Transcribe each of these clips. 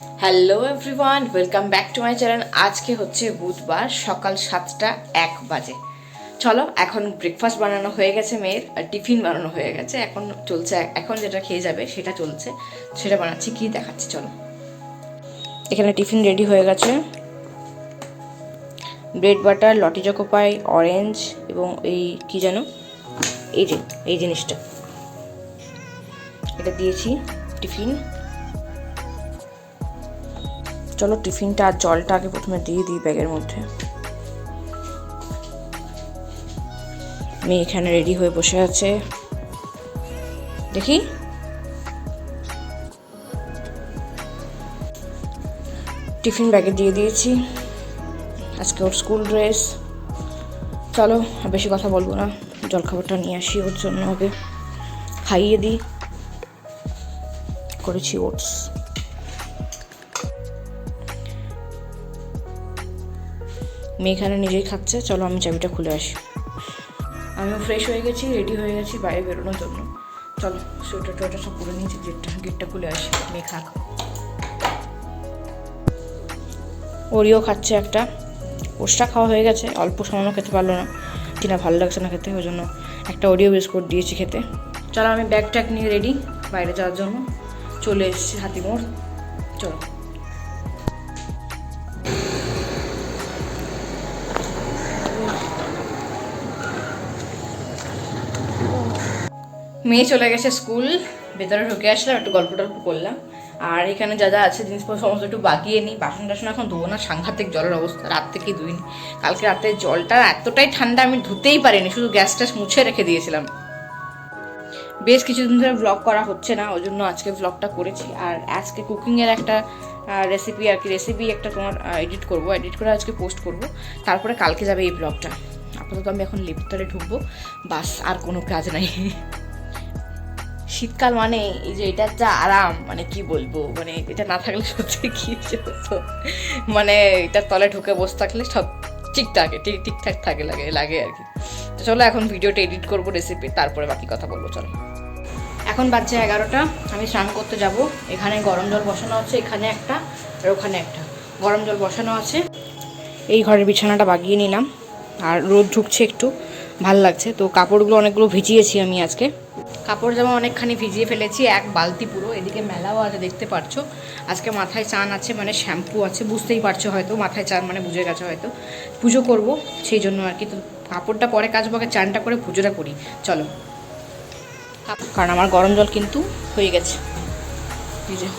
Hello everyone, welcome back to my channel. আজকে হচ্ছে বুধবার, সকাল 7টা 1 বাজে। চলো, এখন ব্রেকফাস্ট বানানো হয়ে গেছে মেয়ের, আর টিফিন বানানো হয়ে গেছে। এখন চলছে, এখন যেটা খেয়ে যাবে সেটা চলছে, সেটা বানাচ্ছি। কি দেখাচ্ছি চলো। এখানে টিফিন রেডি হয়ে গেছে। Bread butter, Lotte choco pie, orange এবং এই কি যেন এই জিনিসটা, এটা দিয়েছি টিফিন। চলো টিফিনটা আর জলটা আগে প্রথমে দিয়ে দিই ব্যাগের মধ্যে। মেয়ে এখানে রেডি হয়ে বসে আছে, দেখি। টিফিন ব্যাগে দিয়ে দিয়েছি, আজকে ওর স্কুল ড্রেস। চলো আর বেশি কথা বলবো না, জলখাবারটা নিয়ে আসি ওর জন্য, ওকে খাইয়ে দিই। করেছি ওটস। মেয়ে এখানে নিজেই খাচ্ছে। চলো আমি চাবিটা খুলে আসি। আমিও ফ্রেশ হয়ে গেছি, রেডি হয়ে গেছি বাইরে বেরোনোর জন্য। চলো সোয়েটার টোয়েটার সব পরে নিয়েছি, গেটটা খুলে আসি, মেয়ে খাক। ওরিও খাচ্ছে একটা, ওটসটা খাওয়া হয়ে গেছে, অল্প সামান্য খেতে পারলো না, কিনা ভালো লাগছে না খেতে, ওই জন্য একটা ওরিও বিস্কুট দিয়েছি খেতে। চলো আমি ব্যাগ ট্যাগ নিয়ে রেডি বাইরে যাওয়ার জন্য, চলে এসেছি হাতিমোড়। চলো। মেয়ে চলে গেছে স্কুল, ভেতরে ঢুকে আসলাম, একটু গল্প টল্প করলাম। আর এখানে যা যা আছে জিনিসপত্র সমস্ত একটু বাগিয়ে নিই। বাসন টাসন এখন ধোবো না, সাংঘাতিক জলের অবস্থা, রাত থেকেই ধুইনি। কালকে রাতে জলটা এতটাই ঠান্ডা, আমি ধুতেই পারিনি, শুধু গ্যাস ট্যাস মুছে রেখে দিয়েছিলাম। বেশ কিছুদিন ধরে ব্লগ করা হচ্ছে না, ওই জন্য আজকে ব্লগটা করেছি। আর আজকে কুকিংয়ের একটা রেসিপি একটা তোমার এডিট করে আজকে পোস্ট করব। তারপরে কালকে যাবে এই ব্লগটা। আপাতত আমি এখন লেপতলে ঢুকবো, বাস, আর কোনো কাজ নাই। শীতকাল মানে এই যে এটার যা আরাম, মানে কি বলবো, মানে এটা না থাকলে সত্যি কি হতো। মানে এটার তলে ঢুকে বসে থাকলে সব ঠিকঠাক থাকে, লাগে আর কি। তো চলো এখন ভিডিওটা এডিট করবো রেসিপি, তারপরে বাকি কথা বলবো। চলো, এখন বাজছে 11টা, আমি স্নান করতে যাব। এখানে গরম জল বসানো আছে, এখানে একটা আর ওখানে একটা। গরম জল বসানো আছে। এই ঘরের বিছানাটা বাগিয়ে নিলাম, আর রোদ ঢুকছে একটু, ভাল লাগছে। তো কাপড়গুলো অনেকগুলো ভিজিয়েছি আমি আজকে, কাপড় জামা অনেকখানি ভিজিয়ে ফেলেছি, এক বালতি পুরো। এদিকে মেলাও আছে, দেখতে পারছো। আজকে মাথায় চান আছে, মানে শ্যাম্পু আছে, বুঝতেই পারছো হয়তো, মাথায় চান মানে বুঝে গেছো হয়তো। পুজো করব সেই জন্য আর কি। তো কাপড়টা পরে কাচবো, আগে চানটা করে পুজোটা করি। চলো, কারণ আমার গরম জল কিন্তু হয়ে গেছে। এই যে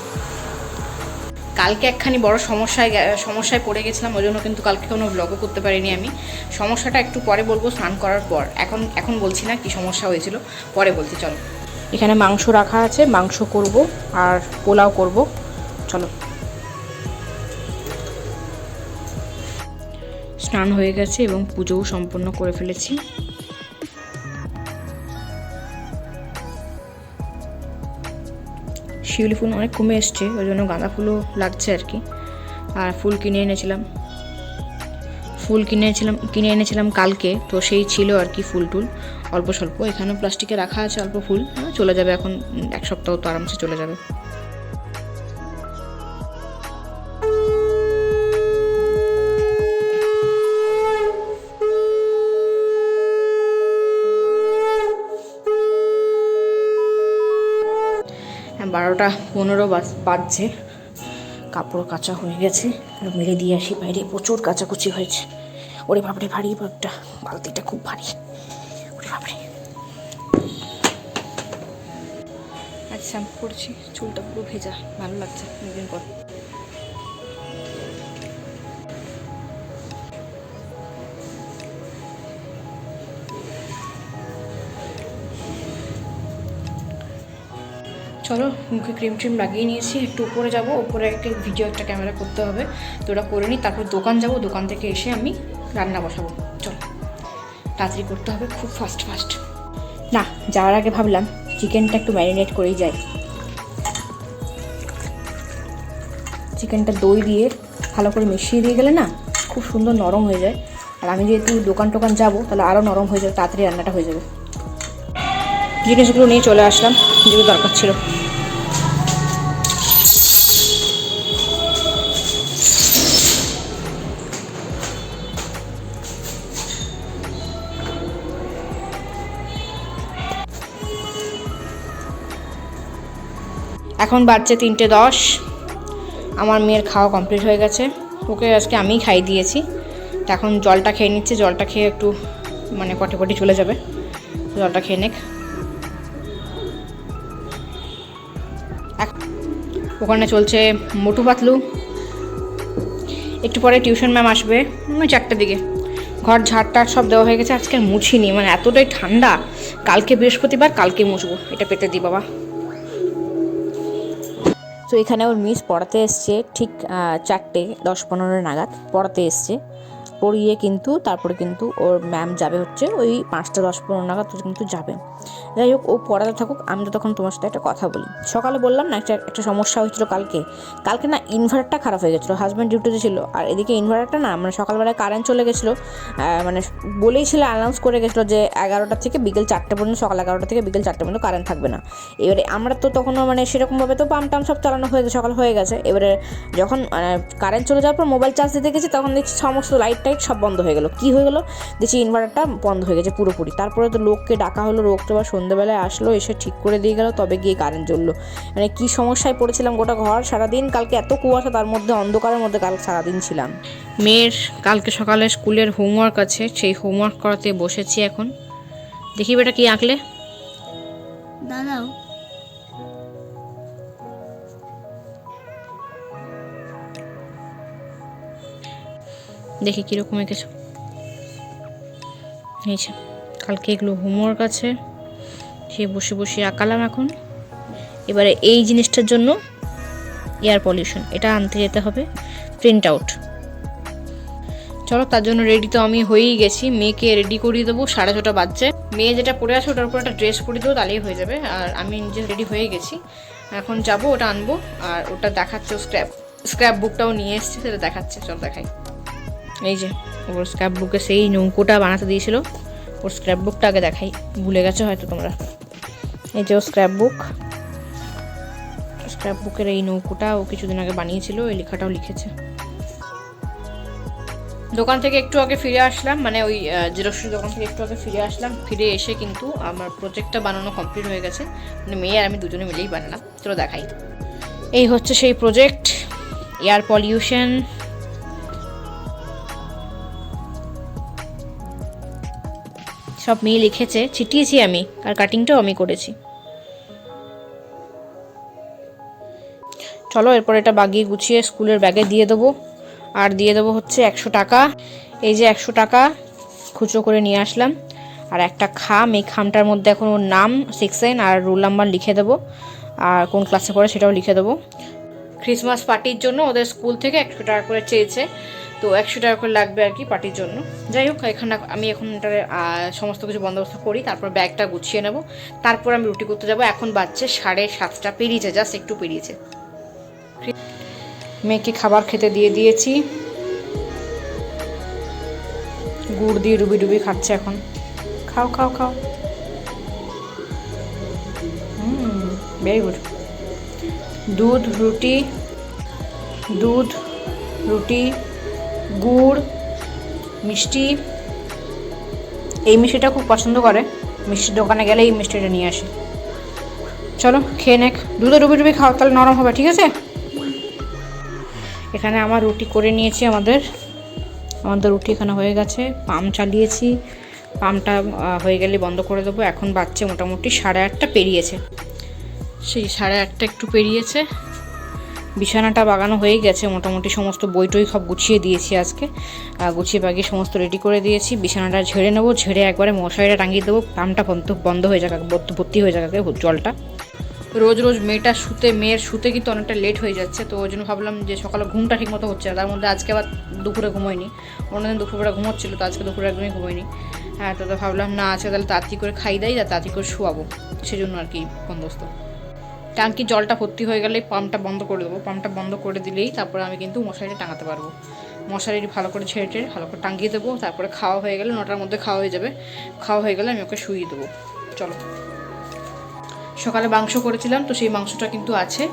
কালকে একখানি বড় সমস্যায় পড়ে গেছিলাম, ওই জন্য কিন্তু কালকে কোনো ব্লগও করতে পারিনি আমি। সমস্যাটা একটু পরে বলবো, স্নান করার পর। এখন বলছি না কি সমস্যা হয়েছিল, পরে বলছি। চলো, এখানে মাংস রাখা আছে, মাংস করব আর পোলাও করব। চলো। স্নান হয়ে গেছে এবং পুজোও সম্পন্ন করে ফেলেছি। শিউলি ফুল অনেক কমে এসছে, ওই জন্য গাঁদা ফুলও লাগছে আর কি। আর ফুল কিনে এনেছিলাম কালকে, তো সেই ছিল আর কি ফুল টুল অল্প স্বল্প। এখানে প্লাস্টিকে রাখা আছে অল্প ফুল, চলে যাবে এখন, 1 সপ্তাহ তো আরামসে চলে যাবে। হ্যাঁ, 12টা 15 বাজছে। কাপড় কাচা হয়ে গেছে, মেলে দিয়ে আসি বাইরে। প্রচুর কাচাকুচি হয়েছে। ওরে বাপরে, ভারী ব্যাগটা, বালতিটা খুব ভারী। ওরে বাপরে। আজ শ্যাম্পু করছি, চুলটা পুরো ভেজা, ভালো লাগছে অনেকদিন পর। চলো, মুখে ক্রিম ট্রিম লাগিয়ে নিয়েছি, একটু উপরে যাব, উপরে একটা ক্যামেরা করতে হবে, তো ওটা করে নিই। তারপর দোকান যাব, দোকান থেকে এসে আমি রান্না বসাবো। চলো, তাড়াতাড়ি করতে হবে, খুব ফাস্ট। না, যাওয়ার আগে ভাবলাম চিকেনটা একটু ম্যারিনেট করেই যাই। চিকেনটা দই দিয়ে ভালো করে মিশিয়ে দিয়ে গেলে না, খুব সুন্দর নরম হয়ে যায়। আর আমি যেহেতু দোকান যাবো, তাহলে আরও নরম হয়ে যাবে, তাড়াতাড়ি রান্নাটা হয়ে যাবে। জিনিসগুলো নিয়ে চলে আসলাম, যেগুলো দরকার ছিল। এখন বাজছে 3:10। আমার মেয়ের খাওয়া কমপ্লিট হয়ে গেছে, ওকে আজকে আমিই খাইয়ে দিয়েছি। তো এখন জলটা খেয়ে নিচ্ছে, জলটা খেয়ে একটু মানে পটি চলে যাবে, জলটা খেয়ে নেক। ওখানে চলছে মোটু পাতলু। একটু পরে টিউশন ম্যাম আসবে 4টার দিকে। ঘর ঝাড়টার সব দেওয়া হয়ে গেছে, আজকে মুছিনি, মানে এতটাই ঠান্ডা। কালকে বৃহস্পতিবার, কালকে মুছবো, এটা পেতে দিই বাবা। তো এখানে ওর মিস পড়াতে এসছে ঠিক 4:10-15 নাগাদ পড়াতে এসছে। পড়িয়ে কিন্তু তারপরে কিন্তু ওর ম্যাম যাবে হচ্ছে ওই 5:10-15 নাগাদ কিন্তু যাবে। যাই হোক, ও পড়াতে থাকুক, আমি তো তখন তোমার সাথে একটা কথা বলি। সকালে বললাম না একটা সমস্যা হয়েছিল কালকে না ইনভার্টারটা খারাপ হয়ে গেছিলো, হাজব্যান্ড ডিউটিতে ছিল। আর এদিকে ইনভার্টারটা না মানে সকালবেলায় কারেন্ট চলে গেছিলো, মানে বলেই ছিল, অ্যানাউন্স করে গেছিলো যে 11টা থেকে বিকেল 4টে পর্যন্ত, সকাল 11টা থেকে বিকেল 4টে পর্যন্ত কারেন্ট থাকবে না। এবারে আমরা তো তখনও মানে সেরকমভাবে তো পাম্প টাম সব চালানো সকাল হয়ে গেছে। এবারে যখন কারেন্ট চলে যাওয়ার পর মোবাইল চার্জ দিতে গেছি, তখন দেখছি সমস্ত লাইট টাইট সব বন্ধ হয়ে গেলো। কী হয়ে গেলো দেখছি ইনভার্টারটা বন্ধ হয়ে গেছে পুরোপুরি। তারপরে তো লোককে ডাকা হলো, লোক তো আবার সন্ধ্যেবেলায় আসলো, এসে ঠিক করে দিয়ে গেল, তবে গিয়ে কারেন্ট জ্বললো। মানে কী সমস্যায় পড়েছিলাম গোটা ঘর সারাদিন। কালকে এত কুয়াশা, তার মধ্যে অন্ধকারের মধ্যে কাল সারাদিন ছিলাম। মেয়ের কালকে সকালে স্কুলের হোমওয়ার্ক আছে, সেই হোমওয়ার্ক করাতে বসেছি এখন। দেখি বেটা কি আঁকলে। দাদাও দেখি কীরকম এঁকেছো। এইছে কালকে এগুলো হোমওয়ার্ক আছে, সে বসে আঁকালাম এখন। এবারে এই জিনিসটার জন্য এয়ার পলিউশন, এটা আনতে যেতে হবে প্রিন্ট আউট। চলো, তার জন্য রেডি তো আমি হয়েই গেছি। মেয়েকে রেডি করিয়ে দেবো, 6:30 বাজছে। মেয়ে যেটা পরে আছে ওটার উপর একটা ড্রেস পরিয়ে দেবো, তাহলেই হয়ে যাবে। আর আমি নিজে রেডি হয়ে গেছি, এখন যাব ওটা আনবো। আর ওটা দেখাচ্ছে, স্ক্র্যাপ বুকটাও নিয়ে এসছে, সেটা দেখাচ্ছে। চল দেখাই। এই যে ওর স্ক্র্যাপ বুকে সেই নৌকোটা বানাতে দিয়েছিল, ওর স্ক্র্যাপ বুকটা আগে দেখাই, ভুলে গেছো হয়তো তোমরা। এই যে ওর স্ক্র্যাপ বুকের এই নৌকোটা ও কিছুদিন আগে বানিয়েছিল, এই লেখাটাও লিখেছে। দোকান থেকে একটু আগে ফিরে আসলাম, মানে ওই জেরক্সের দোকান থেকে একটু আগে ফিরে আসলাম। ফিরে এসে কিন্তু আমার প্রজেক্টটা বানানো কমপ্লিট হয়ে গেছে, মানে মেয়ে আর আমি দুজনে মিলেই বানালাম। চলো দেখাই। এই হচ্ছে সেই প্রজেক্ট, এয়ার পলিউশন। সব মেয়ে লিখেছে, ছিটিয়েছি আমি, আর কাটিংটাও আমি করেছি। চলো এরপর এটা বাগিয়ে গুছিয়ে স্কুলের ব্যাগে দিয়ে দেবো। আর দিয়ে দেবো হচ্ছে 100 টাকা। এই যে 100 টাকা খুচরো করে নিয়ে আসলাম। আর একটা খাম, এই খামটার মধ্যে এখন ওর নাম, সেকশন আর রোল নাম্বার লিখে দেবো, আর কোন ক্লাসে পড়ে সেটাও লিখে দেবো। ক্রিসমাস পার্টির জন্য ওদের স্কুল থেকে 100 টাকা করে চেয়েছে, তো 100 টাকা করে লাগবে আর কি পার্টির জন্য। যাই হোক, আমি এখন এটা সমস্ত কিছু বন্দোবস্ত করি, তারপর ব্যাগটা গুছিয়ে নেব, তারপর আমি রুটি করতে যাব। এখন বাজছে 7:30 পেরিয়েছে, জাস্ট একটু পেরিয়েছে। মেয়েকে খাবার খেতে দিয়ে দিয়েছি, গুড় দিয়ে ডুবি খাচ্ছে এখন। খাও খাও খাও, ভেরি গুড। দুধ রুটি, গুড়, মিষ্টি। এই মিষ্টিটা খুব পছন্দ করে, মিষ্টির দোকানে গেলে এই মিষ্টিটা নিয়ে আসে। চলো খেয়ে নেক, দুধে ডুবি খাও, তাহলে নরম হবে, ঠিক আছে। এখানে আমার রুটি করে নিয়েছি, আমাদের রুটি এখানে হয়ে গেছে। পাম্প চালিয়েছি, পাম্পটা হয়ে গেলে বন্ধ করে দেবো। এখন বাজছে মোটামুটি 8:30 পেরিয়েছে, সেই 8:30 একটু পেরিয়েছে। বিছানাটা বাগানো হয়ে গেছে মোটামুটি, সমস্ত বই টই সব গুছিয়ে দিয়েছি আজকে, গুছিয়ে বাগিয়ে সমস্ত রেডি করে দিয়েছি। বিছানাটা ঝেড়ে নেবো, ঝেড়ে একবারে মশারিটা টাঙিয়ে দেবো, পাম্পটা বন্ধ হয়ে যাক, ভর্তি হয়ে যাক জলটা। রোজ মেয়ের শুতে কিন্তু অনেকটা লেট হয়ে যাচ্ছে, তো ওই জন্য ভাবলাম যে সকালে ঘুমটা ঠিক মতো হচ্ছে না। তার মধ্যে আজকে আবার দুপুরে ঘুমোয়নি, অন্যদিন দুপুরবেলা ঘুমোচ্ছিলো, তো আজকে দুপুরে একদমই ঘুমোয়নি। হ্যাঁ, তো ভাবলাম না আজকে তাহলে তাড়াতাড়ি করে খাই দেয়, তাড়াতাড়ি করে শোয়াবো, সেজন্য আর কি বন্দোবস্ত। ট্যাঙ্কি জলটা ভর্তি হয়ে গেলে পাম্পটা বন্ধ করে দেবো, পাম্পটা বন্ধ করে দিলেই তারপরে আমি কিন্তু মশারিটা টাঙাতে পারবো। মশারি ভালো করে ছেড়ে ভালো করে টাঙিয়ে দেবো, তারপরে খাওয়া হয়ে গেলে 9টার মধ্যে খাওয়া হয়ে যাবে। খাওয়া হয়ে গেলে আমি ওকে শুইয়ে দেবো। চলো, সকালে মাংস করেছিলাম, তো সেই মাংসটা কিন্তু আছে,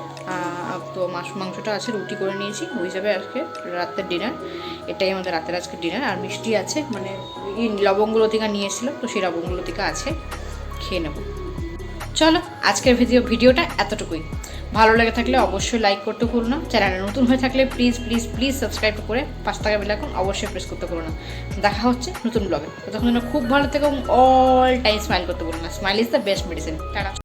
তো মাংসটা আছে, রুটি করে নিয়েছি, হয়ে যাবে আজকে রাতের ডিনার। এটাই আমাদের রাতের আজকে ডিনার। আর মিষ্টি আছে, মানে লবঙ্গ লতিকা নিয়েছিলাম, তো সেই লবঙ্গ লতিকা আছে, খেয়ে নেব। চলো, আজকের ভিডিওটা এতটুকুই। ভালো লেগে থাকলে অবশ্যই লাইক করতে ভুলো না। চ্যানেলে নতুন হয়ে থাকলে প্লিজ প্লিজ প্লিজ সাবস্ক্রাইব করে 5 টাকা বেল আইকন অবশ্যই প্রেস করতে ভুলো না। দেখা হচ্ছে নতুন ব্লগে, ততক্ষণ যেন খুব ভালো থেকো এবং অল টাইম স্মাইল করতে ভুলো না। Smile is the best medicine. Tata.